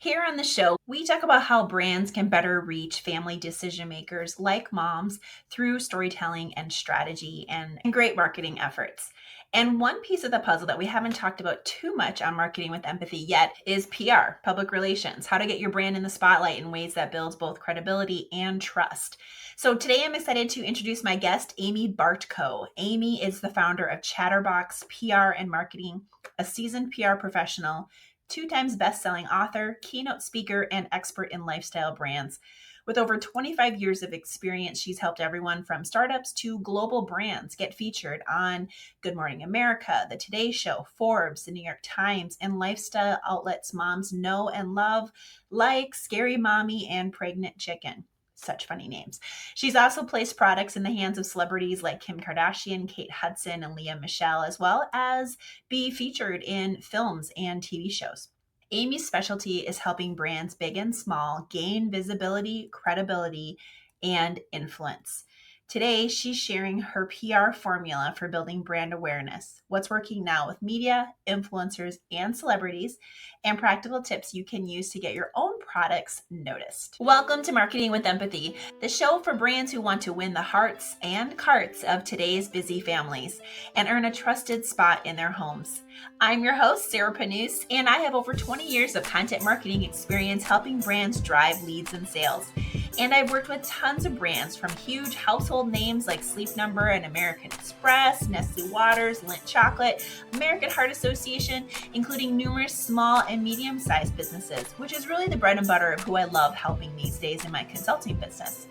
Here on the show, we talk about how brands can better reach family decision makers like moms through storytelling and strategy and great marketing efforts. And one piece of the puzzle that we haven't talked about too much on Marketing with Empathy yet is PR, public relations, how to get your brand in the spotlight in ways that builds both credibility and trust. So today I'm excited to introduce my guest, Amy Bartko. Amy is the founder of Chatterbox PR and Marketing, a seasoned PR professional, 2 times best-selling author, keynote speaker, and expert in lifestyle brands. With over 25 years of experience, she's helped everyone from startups to global brands get featured on Good Morning America, The Today Show, Forbes, The New York Times, and lifestyle outlets moms know and love, like Scary Mommy and Pregnant Chicken. Such funny names. She's also placed products in the hands of celebrities like Kim Kardashian, Kate Hudson, and Leah Michele, as well as be featured in films and TV shows. Amy's specialty is helping brands big and small gain visibility, credibility, and influence. Today, she's sharing her PR formula for building brand awareness, what's working now with media, influencers, and celebrities, and practical tips you can use to get your own products noticed. Welcome to Marketing with Empathy, the show for brands who want to win the hearts and carts of today's busy families and earn a trusted spot in their homes. I'm your host, Sarah Panus, and I have over 20 years of content marketing experience helping brands drive leads and sales. And I've worked with tons of brands, from huge household names like Sleep Number and American Express, Nestle Waters, Lindt Chocolate, American Heart Association, including numerous small and medium-sized businesses, which is really the bread and butter of who I love helping these days in my consulting business.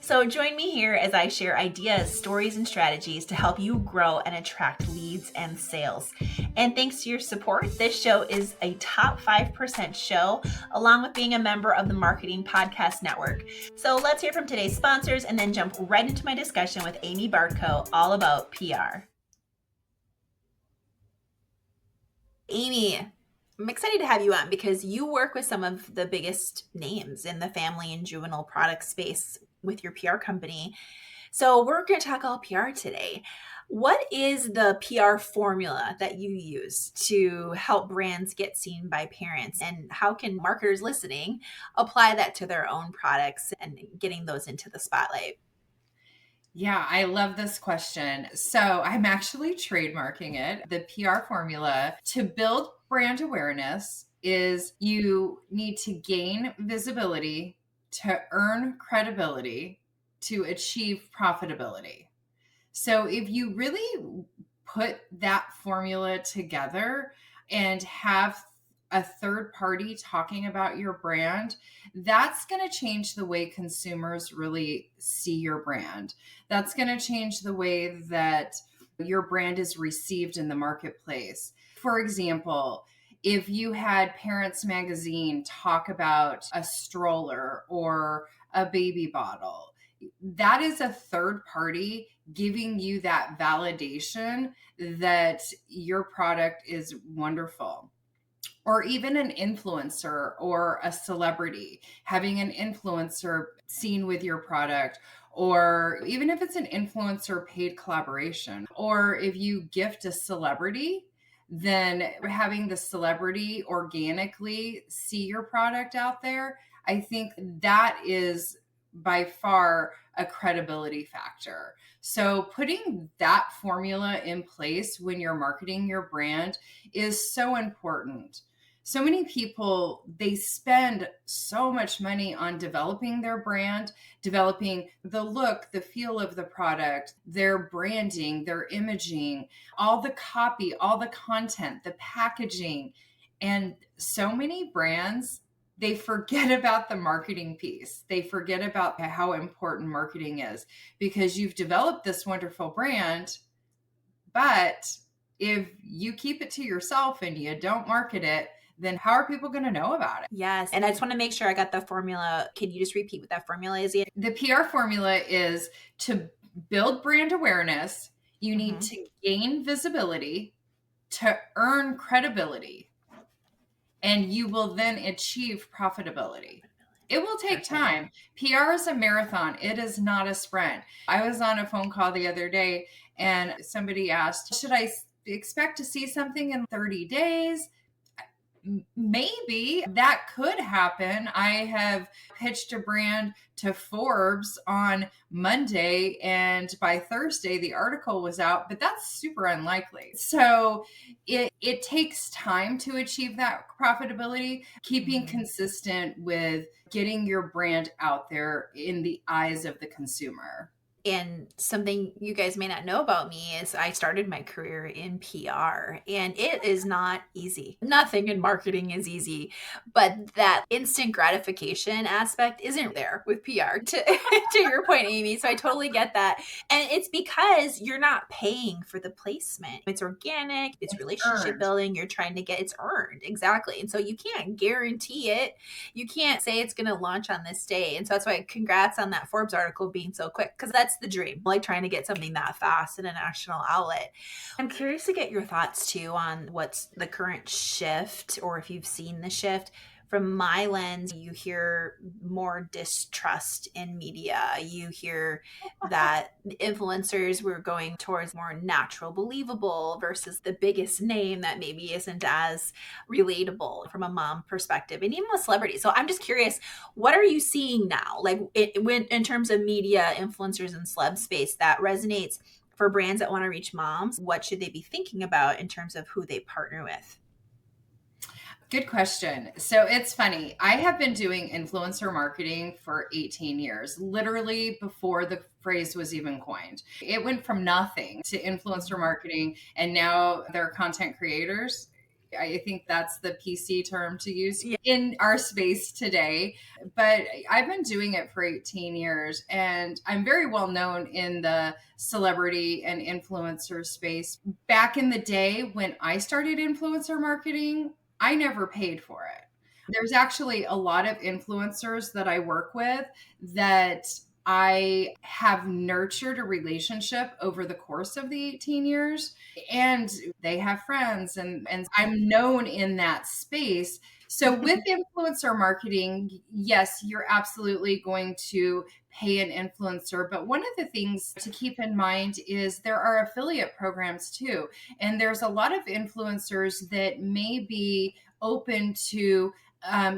So join me here as I share ideas, stories, and strategies to help you grow and attract leads and sales. And thanks to your support, this show is a top 5% show, along with being a member of the Marketing Podcast Network. So let's hear from today's sponsors and then jump right into my discussion with Amy Bartko, all about PR. Amy, I'm excited to have you on because you work with some of the biggest names in the family and juvenile product space with your PR company. So we're going to talk all PR today. What is the PR formula that you use to help brands get seen by parents? And how can marketers listening apply that to their own products and getting those into the spotlight? Yeah, I love this question. So I'm actually trademarking it. The PR formula to build brand awareness is you need to gain visibility, to earn credibility, to achieve profitability. So if you really put that formula together and have a third party talking about your brand, that's going to change the way consumers really see your brand. That's going to change the way that your brand is received in the marketplace. For example, if you had Parents Magazine talk about a stroller or a baby bottle, that is a third party giving you that validation that your product is wonderful. Or even an influencer or a celebrity, having an influencer seen with your product, or even if it's an influencer paid collaboration, or if you gift a celebrity, then having the celebrity organically see your product out there, I think that is by far a credibility factor. So putting that formula in place when you're marketing your brand is so important. So many people, they spend so much money on developing their brand, developing the look, the feel of the product, their branding, their imaging, all the copy, all the content, the packaging. And so many brands, they forget about the marketing piece. They forget about how important marketing is, because you've developed this wonderful brand, but if you keep it to yourself and you don't market it, then how are people going to know about it? Yes. And I just want to make sure I got the formula. Can you just repeat what that formula is? The PR formula is to build brand awareness. You need to gain visibility, to earn credibility, and you will then achieve profitability. It will take time. PR is a marathon. It is not a sprint. I was on a phone call the other day and somebody asked, should I expect to see something in 30 days? maybe that could happen. I have pitched a brand to Forbes on Monday, and by Thursday the article was out, but that's super unlikely. So it takes time to achieve that profitability, keeping consistent with getting your brand out there in the eyes of the consumer. And something you guys may not know about me is I started my career in PR, and it is not easy. Nothing in marketing is easy, but that instant gratification aspect isn't there with PR, to your point, Amy. So I totally get that. And it's because you're not paying for the placement. It's organic, it's relationship Earned. building. You're trying to get it's earned. Exactly. And so you can't guarantee it. You can't say it's going to launch on this day. And so that's why congrats on that Forbes article being so quick, because that's the dream, like trying to get something that fast in a national outlet. I'm curious to get your thoughts too on what's the current shift, or if you've seen the shift. From my lens, you hear more distrust in media. You hear that influencers were going towards more natural, believable versus the biggest name that maybe isn't as relatable from a mom perspective, and even with celebrities. So I'm just curious, what are you seeing now? Like when in terms of media influencers and celeb space that resonates for brands that want to reach moms, what should they be thinking about in terms of who they partner with? Good question. So it's funny. I have been doing influencer marketing for 18 years, literally before the phrase was even coined. It went from nothing to influencer marketing, and now they're content creators. I think that's the PC term to use Yeah. in our space today. But I've been doing it for 18 years, and I'm very well known in the celebrity and influencer space. Back in the day when I started influencer marketing, I never paid for it. There's actually a lot of influencers that I work with that I have nurtured a relationship over the course of the 18 years, and they have friends, and I'm known in that space. So with influencer marketing, yes, you're absolutely going to pay an influencer. But one of the things to keep in mind is there are affiliate programs too. And there's a lot of influencers that may be open to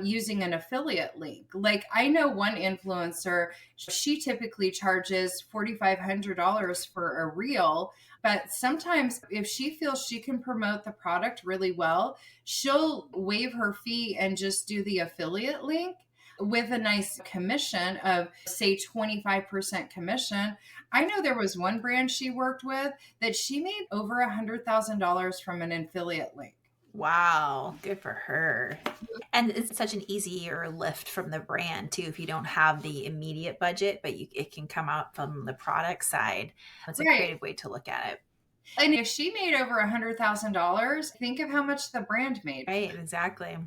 using an affiliate link. Like I know one influencer, she typically charges $4,500 for a reel. But sometimes if she feels she can promote the product really well, she'll waive her fee and just do the affiliate link with a nice commission of, say, 25% commission. I know there was one brand she worked with that she made over $100,000 from an affiliate link. Wow, good for her. And it's such an easier lift from the brand too if you don't have the immediate budget, but it can come out from the product side. It's a Right. creative way to look at it. And if she made over $100,000, think of how much the brand made. Right, exactly.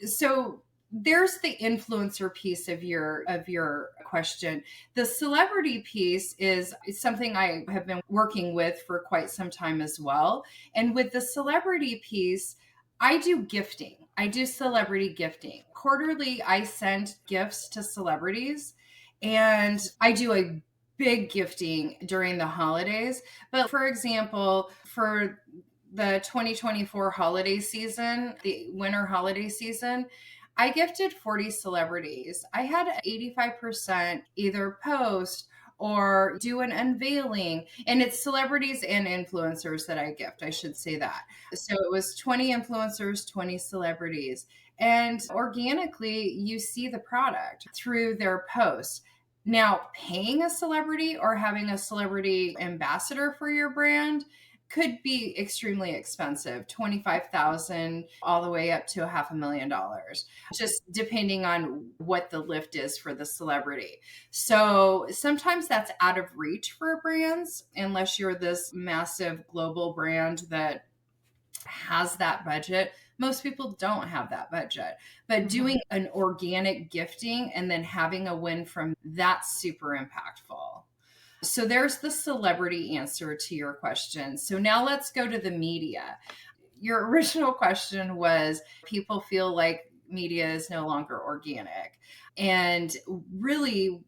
So there's the influencer piece of your question. The celebrity piece is something I have been working with for quite some time as well. And with the celebrity piece, I do gifting. I do celebrity gifting. Quarterly, I send gifts to celebrities, and I do a big gifting during the holidays. But for example, for the 2024 holiday season, the winter holiday season, I gifted 40 celebrities. I had 85% either post or do an unveiling. And it's celebrities and influencers that I gift, I should say that. So it was 20 influencers, 20 celebrities. And organically, you see the product through their posts. Now, paying a celebrity or having a celebrity ambassador for your brand could be extremely expensive, 25,000 all the way up to $500,000, just depending on what the lift is for the celebrity. So sometimes that's out of reach for brands unless you're this massive global brand that has that budget. Most people don't have that budget, but doing an organic gifting and then having a win from that's super impactful. So there's the celebrity answer to your question. So now let's go to the media. Your original question was people feel like media is no longer organic. And really,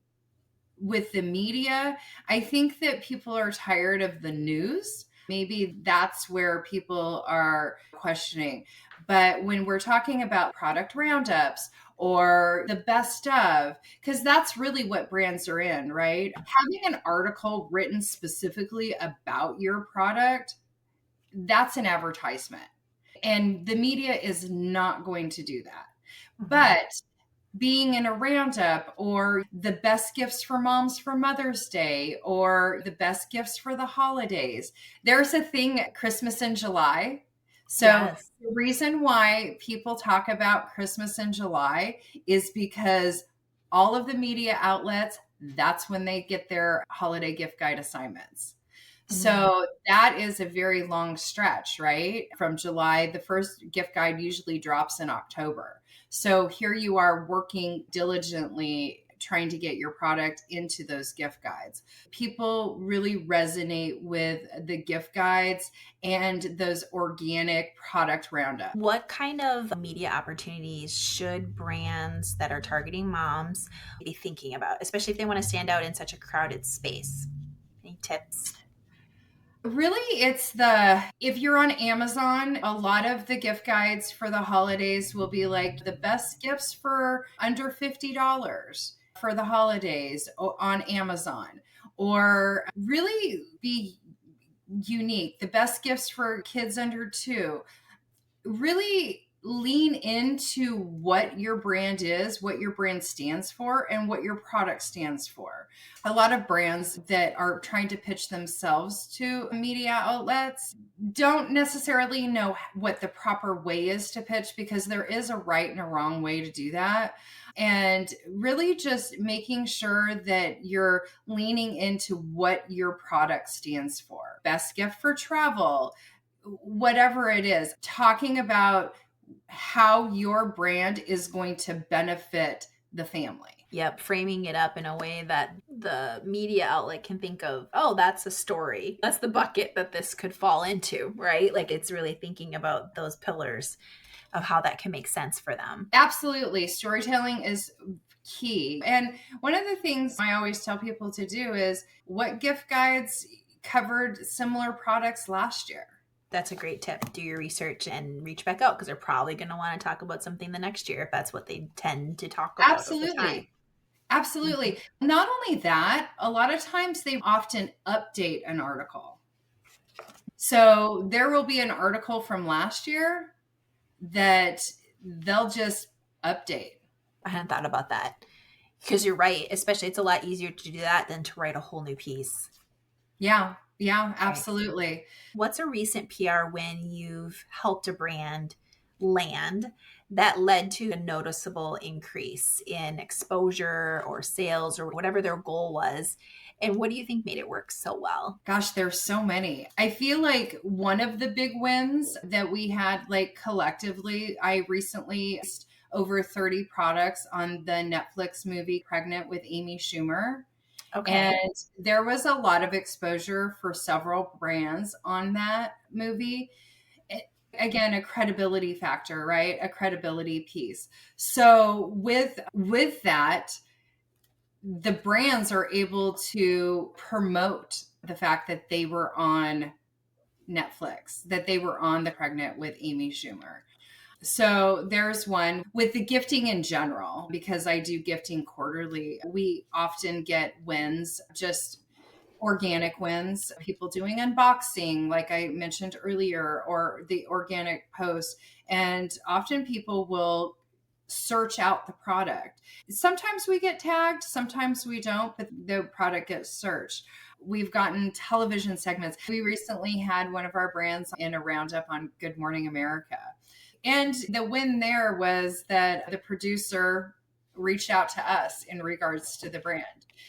with the media, I think that people are tired of the news. Maybe that's where people are questioning. But when we're talking about product roundups or the best of, because that's really what brands are in, right? Having an article written specifically about your product, that's an advertisement. And the media is not going to do that. But being in a roundup or the best gifts for moms for Mother's Day or the best gifts for the holidays. There's a thing at Christmas in July. So Yes. the reason why people talk about Christmas in July is because all of the media outlets, that's when they get their holiday gift guide assignments. Mm. So that is a very long stretch, right? From July, the first gift guide usually drops in October. So here you are working diligently trying to get your product into those gift guides. People really resonate with the gift guides and those organic product roundups. What kind of media opportunities should brands that are targeting moms be thinking about, especially if they want to stand out in such a crowded space? Any tips? Really, if you're on Amazon, a lot of the gift guides for the holidays will be like the best gifts for under $50 for the holidays on Amazon, or really be unique, the best gifts for kids under 2. Really lean into what your brand is, what your brand stands for, and what your product stands for. A lot of brands that are trying to pitch themselves to media outlets don't necessarily know what the proper way is to pitch, because there is a right and a wrong way to do that. And really just making sure that you're leaning into what your product stands for. Best gift for travel, whatever it is, talking about how your brand is going to benefit the family. Yep, framing it up in a way that the media outlet can think of, oh, that's a story. That's the bucket that this could fall into, right? Like it's really thinking about those pillars of how that can make sense for them. Absolutely. Storytelling is key. And one of the things I always tell people to do is, what gift guides covered similar products last year? That's a great tip. Do your research and reach back out because they're probably going to want to talk about something the next year if that's what they tend to talk about over time. Absolutely. Absolutely. Not only that, a lot of times they often update an article. So there will be an article from last year that they'll just update. I hadn't thought about that because you're right. Especially, it's a lot easier to do that than to write a whole new piece. Yeah, Right. absolutely. What's a recent PR win you've helped a brand land that led to a noticeable increase in exposure or sales or whatever their goal was? And what do you think made it work so well? Gosh, there's so many. I feel like one of the big wins that we had, like collectively, I recently over 30 products on the Netflix movie Pregnant with Amy Schumer. Okay. And there was a lot of exposure for several brands on that movie. Again, a credibility factor, right? A credibility piece. So with that, the brands are able to promote the fact that they were on Netflix, that they were on the Pregnant with Amy Schumer. So there's one with the gifting in general, because I do gifting quarterly. We often get wins, just organic wins, people doing unboxing, like I mentioned earlier, or the organic post. And often people will search out the product. Sometimes we get tagged, sometimes we don't, but the product gets searched. We've gotten television segments. We recently had one of our brands in a roundup on Good Morning America. And the win there was that the producer reached out to us in regards to the brand.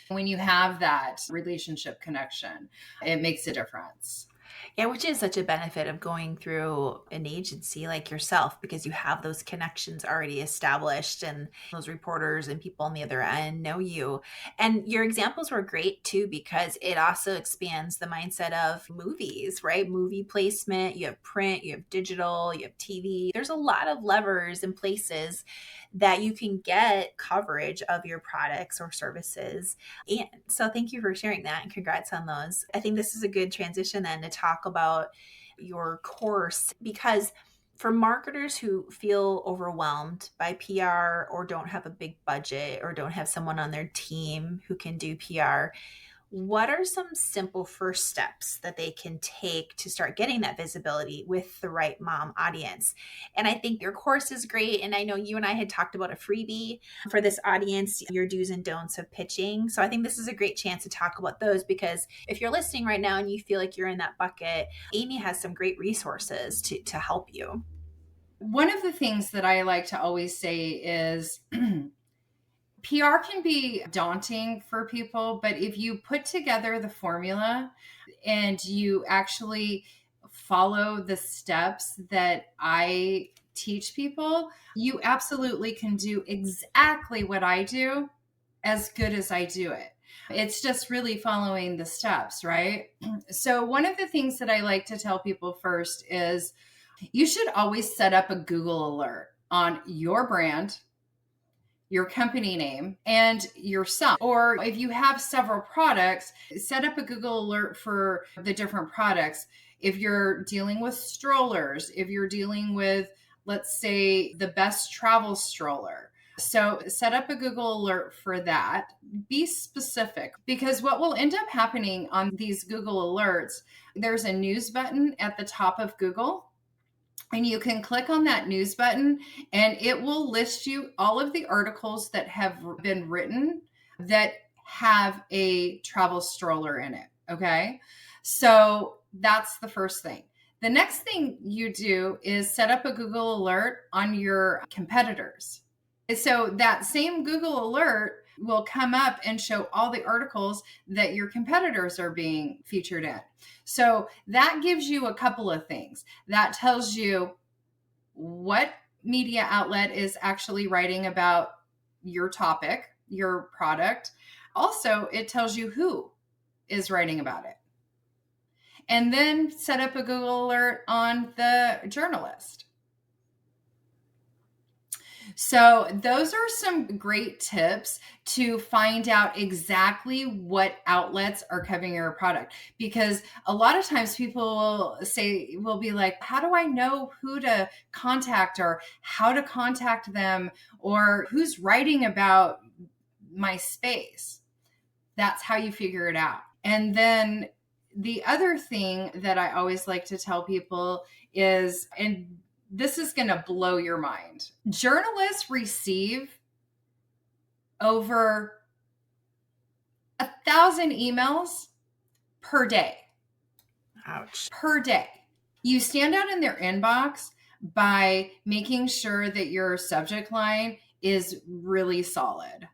When you have that relationship connection, it makes a difference. Yeah, which is such a benefit of going through an agency like yourself because you have those connections already established and those reporters and people on the other end know you. And your examples were great too because it also expands the mindset of movies, right? Movie placement, you have print, you have digital, you have TV. There's a lot of levers and places that you can get coverage of your products or services. And so thank you for sharing that and congrats on those. I think this is a good transition then to talk about your course, because for marketers who feel overwhelmed by PR or don't have a big budget or don't have someone on their team who can do PR, what are some simple first steps that they can take to start getting that visibility with the right mom audience? And I think your course is great. And I know you and I had talked about a freebie for this audience, your do's and don'ts of pitching. So I think this is a great chance to talk about those, because if you're listening right now and you feel like you're in that bucket, Amy has some great resources to help you. One of the things that I like to always say is PR can be daunting for people, but if you put together the formula and you actually follow the steps that I teach people, you absolutely can do exactly what I do as good as I do it. It's just really following the steps, right? So, one of the things that I like to tell people first is you should always set up a Google alert on your brand, your company name, and yourself. Or if you have several products, set up a Google alert for the different products. If you're dealing with strollers, if you're dealing with, let's say, the best travel stroller. So set up a Google alert for that. Be specific, because what will end up happening on these Google alerts, there's a news button at the top of Google. And you can click on that news button and it will list you all of the articles that have been written that have a travel stroller in it. Okay. So that's the first thing. The next thing you do is set up a Google alert on your competitors. So that same Google alert will come up and show all the articles that your competitors are being featured in. So that gives you a couple of things. That tells you what media outlet is actually writing about your topic, your product. Also, it tells you who is writing about it. And then set up a Google alert on the journalist. So those are some great tips to find out exactly what outlets are covering your product. Because a lot of times people will be like, how do I know who to contact or how to contact them or who's writing about my space? That's how you figure it out. And then the other thing that I always like to tell people is, and this is going to blow your mind. Journalists receive over 1,000 emails per day. Ouch. Per day. You stand out in their inbox by making sure that your subject line is really solid.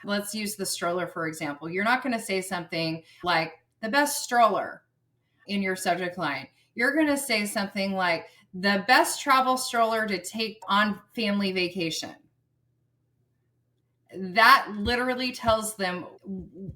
Let's use the stroller, for example. You're not going to say something like the best stroller in your subject line. You're going to say something like the best travel stroller to take on family vacation. That literally tells them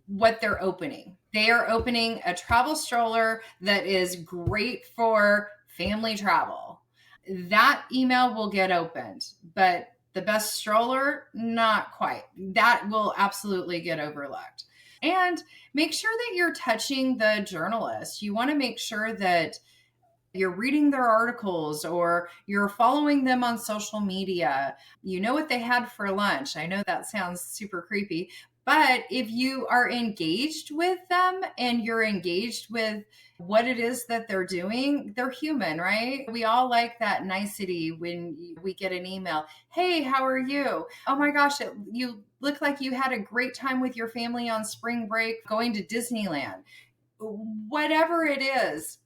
what they're opening. They are opening a travel stroller that is great for family travel. That email will get opened, but the best stroller, not quite. That will absolutely get overlooked. And make sure that you're touching the journalist. You want to make sure that you're reading their articles or you're following them on social media. You know what they had for lunch. I know that sounds super creepy, but if you are engaged with them and you're engaged with what it is that they're doing, they're human, right? We all like that nicety when we get an email. Hey, how are you? Oh my gosh, you look like you had a great time with your family on spring break going to Disneyland. Whatever it is,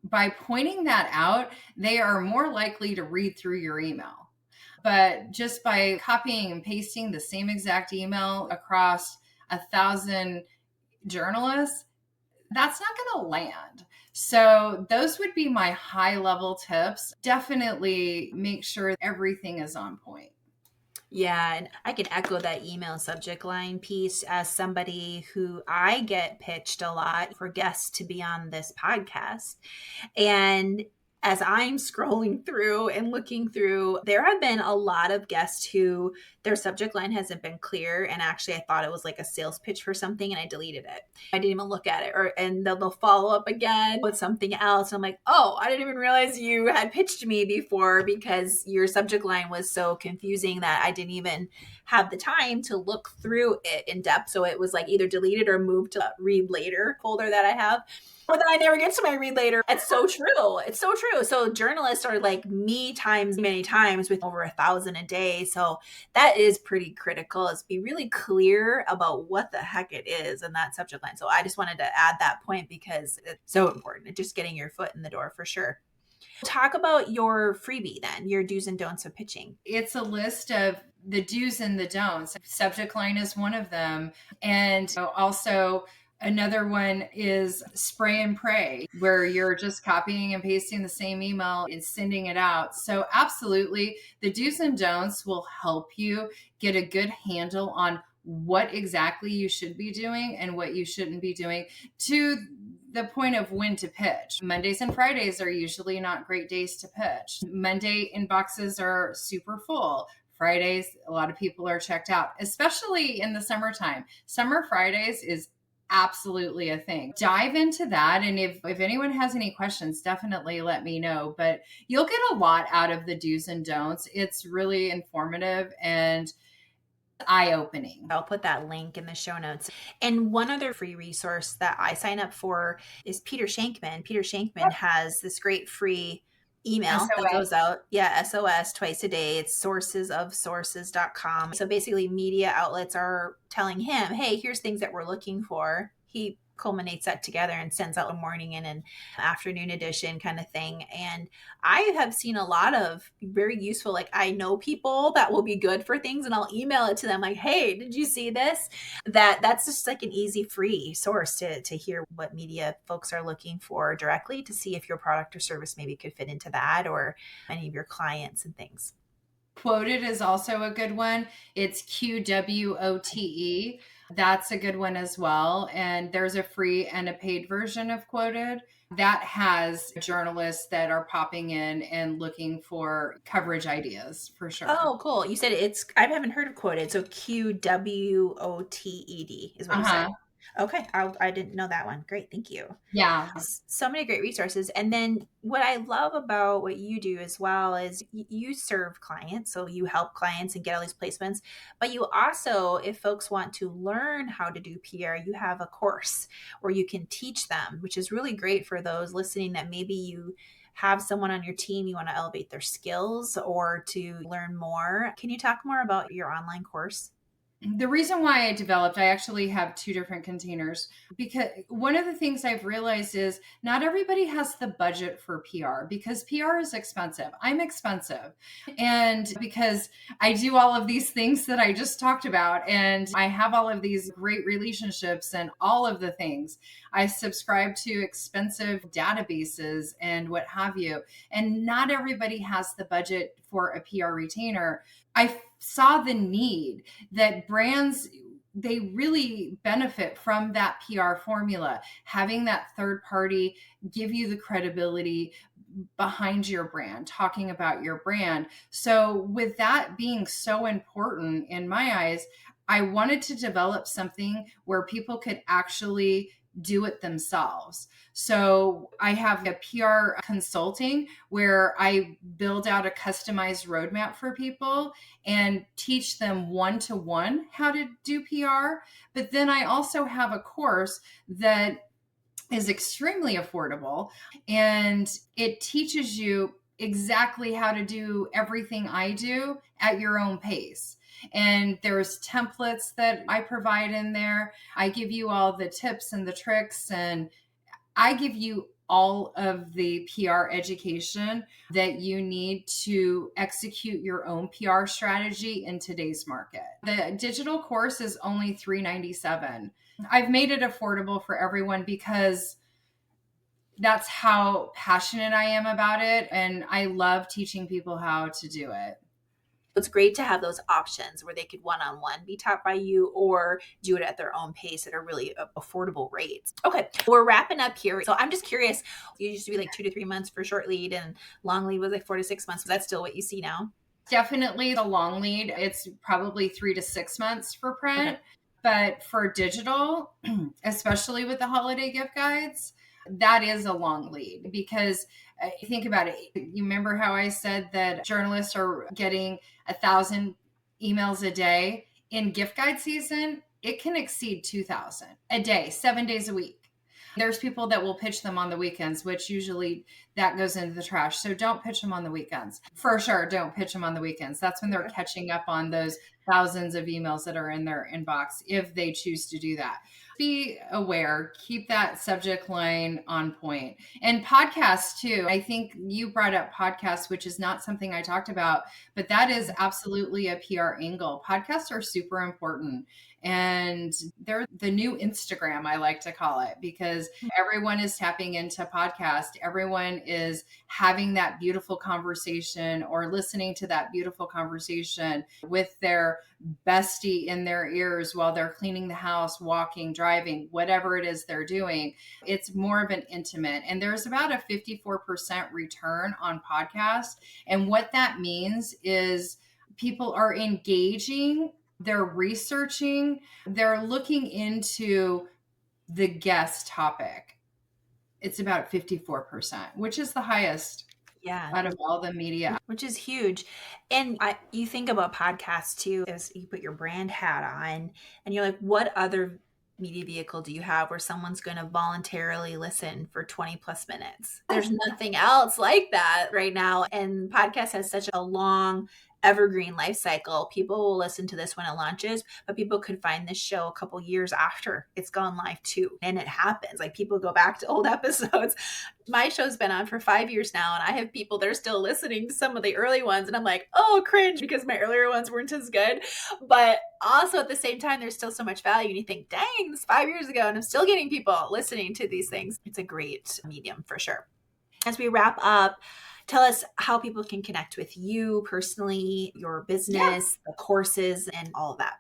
by pointing that out, they are more likely to read through your email. But just by copying and pasting the same exact email across 1,000 journalists, that's not going to land. So those would be my high level tips. Definitely make sure everything is on point. Yeah, and I can echo that email subject line piece as somebody who I get pitched a lot for guests to be on this podcast. And as I'm scrolling through and looking through, there have been a lot of guests who their subject line hasn't been clear. And actually, I thought it was like a sales pitch for something and I deleted it. I didn't even look at it. And they'll follow up again with something else. And I'm like, oh, I didn't even realize you had pitched me before because your subject line was so confusing that I didn't even have the time to look through it in depth. So it was like either deleted or moved to read later folder that I have. But then I never get to my read later. It's so true. It's so true. So journalists are like me times many times with over 1,000 a day. So that is pretty critical, is be really clear about what the heck it is in that subject line. So I just wanted to add that point because it's so important. Just getting your foot in the door for sure. Talk about your freebie then, your do's and don'ts of pitching. It's a list of the do's and the don'ts. Subject line is one of them. And also, another one is spray and pray, where you're just copying and pasting the same email and sending it out. So absolutely, the do's and don'ts will help you get a good handle on what exactly you should be doing and what you shouldn't be doing, to the point of when to pitch. Mondays and Fridays are usually not great days to pitch. Monday inboxes are super full. Fridays, a lot of people are checked out, especially in the summertime. Summer Fridays is absolutely a thing. Dive into that. And if anyone has any questions, definitely let me know. But you'll get a lot out of the do's and don'ts. It's really informative and eye-opening. I'll put that link in the show notes. And one other free resource that I sign up for is Peter Shankman. Peter Shankman has this great free email that SOS. goes out. Yeah, SOS twice a day. It's sourcesofsources.com. So basically media outlets are telling him, hey, here's things that we're looking for. He culminates that together and sends out a morning and an afternoon edition kind of thing. And I have seen a lot of very useful, like I know people that will be good for things and I'll email it to them like, hey, did you see this? That's just like an easy free source to hear what media folks are looking for directly, to see if your product or service maybe could fit into that or any of your clients and things. Quoted is also a good one. It's QWOTE. That's a good one as well. And there's a free and a paid version of Quoted that has journalists that are popping in and looking for coverage ideas for sure. Oh, cool. You said I haven't heard of Quoted. So QWOTED is what you said. Uh-huh. Okay. I didn't know that one. Great. Thank you. Yeah. So many great resources. And then what I love about what you do as well is you serve clients. So you help clients and get all these placements, but you also, if folks want to learn how to do PR, you have a course where you can teach them, which is really great for those listening that maybe you have someone on your team, you want to elevate their skills or to learn more. Can you talk more about your online course? The reason why I actually have two different containers, because one of the things I've realized is not everybody has the budget for PR, because PR is expensive. I'm expensive. And because I do all of these things that I just talked about, and I have all of these great relationships and all of the things, I subscribe to expensive databases and what have you. And not everybody has the budget for a PR retainer. I saw the need that brands, they really benefit from that PR formula, having that third party give you the credibility behind your brand, talking about your brand. So with that being so important in my eyes, I wanted to develop something where people could actually do it themselves. So I have a PR consulting where I build out a customized roadmap for people and teach them one-to-one how to do PR. But then I also have a course that is extremely affordable, and it teaches you exactly how to do everything I do at your own pace. And there's templates that I provide in there. I give you all the tips and the tricks, and I give you all of the PR education that you need to execute your own PR strategy in today's market. The digital course is only $397. I've made it affordable for everyone because that's how passionate I am about it. And I love teaching people how to do it. It's great to have those options where they could one-on-one be taught by you or do it at their own pace at a really affordable rates. Okay, we're wrapping up here. So I'm just curious, it used to be like 2 to 3 months for short lead and long lead was like 4 to 6 months. Is that still what you see now? Definitely the long lead. It's probably 3 to 6 months for print. Okay. But for digital, especially with the holiday gift guides, that is a long lead because think about it. You remember how I said that journalists are getting 1,000 emails a day? In gift guide season, it can exceed 2,000 a day, 7 days a week. There's people that will pitch them on the weekends, which usually that goes into the trash. So don't pitch them on the weekends. For sure, don't pitch them on the weekends. That's when they're catching up on those thousands of emails that are in their inbox if they choose to do that. Be aware, keep that subject line on point. And podcasts too. I think you brought up podcasts, which is not something I talked about, but that is absolutely a PR angle. Podcasts are super important. And they're the new Instagram, I like to call it, because everyone is tapping into podcast. Everyone is having that beautiful conversation or listening to that beautiful conversation with their bestie in their ears while they're cleaning the house, walking, driving, whatever it is they're doing. It's more of an intimate. And there's about a 54% return on podcast. And what that means is people are engaging, they're researching, they're looking into the guest topic. It's about 54%, which is the highest out of all the media. Which is huge. And you think about podcasts too, as you put your brand hat on and you're like, what other media vehicle do you have where someone's going to voluntarily listen for 20 plus minutes? There's nothing else like that right now. And podcast has such a long evergreen life cycle. People will listen to this when it launches, but people could find this show a couple years after it's gone live too. And it happens. Like people go back to old episodes. My show's been on for 5 years now, and I have people, they're still listening to some of the early ones. And I'm like, oh, cringe, because my earlier ones weren't as good. But also at the same time, there's still so much value. And you think, dang, this 5 years ago, and I'm still getting people listening to these things. It's a great medium for sure. As we wrap up, tell us how people can connect with you personally, your business, the courses, and all of that.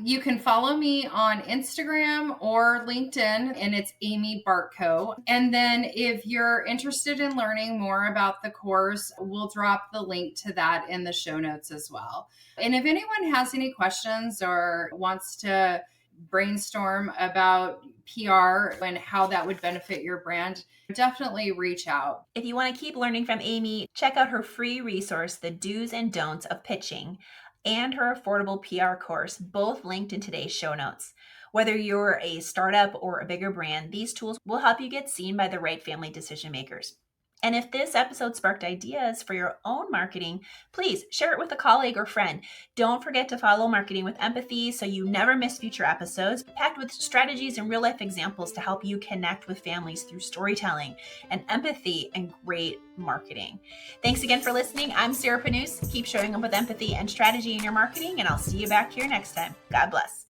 You can follow me on Instagram or LinkedIn, and it's Amy Bartko. And then if you're interested in learning more about the course, we'll drop the link to that in the show notes as well. And if anyone has any questions or wants to brainstorm about PR and how that would benefit your brand, definitely reach out. If you want to keep learning from Amy, check out her free resource, The Do's and Don'ts of Pitching, and her affordable PR course, both linked in today's show notes. Whether you're a startup or a bigger brand, these tools will help you get seen by the right family decision makers. And if this episode sparked ideas for your own marketing, please share it with a colleague or friend. Don't forget to follow Marketing with Empathy so you never miss future episodes, packed with strategies and real-life examples to help you connect with families through storytelling and empathy and great marketing. Thanks again for listening. I'm Sarah Panus. Keep showing up with empathy and strategy in your marketing, and I'll see you back here next time. God bless.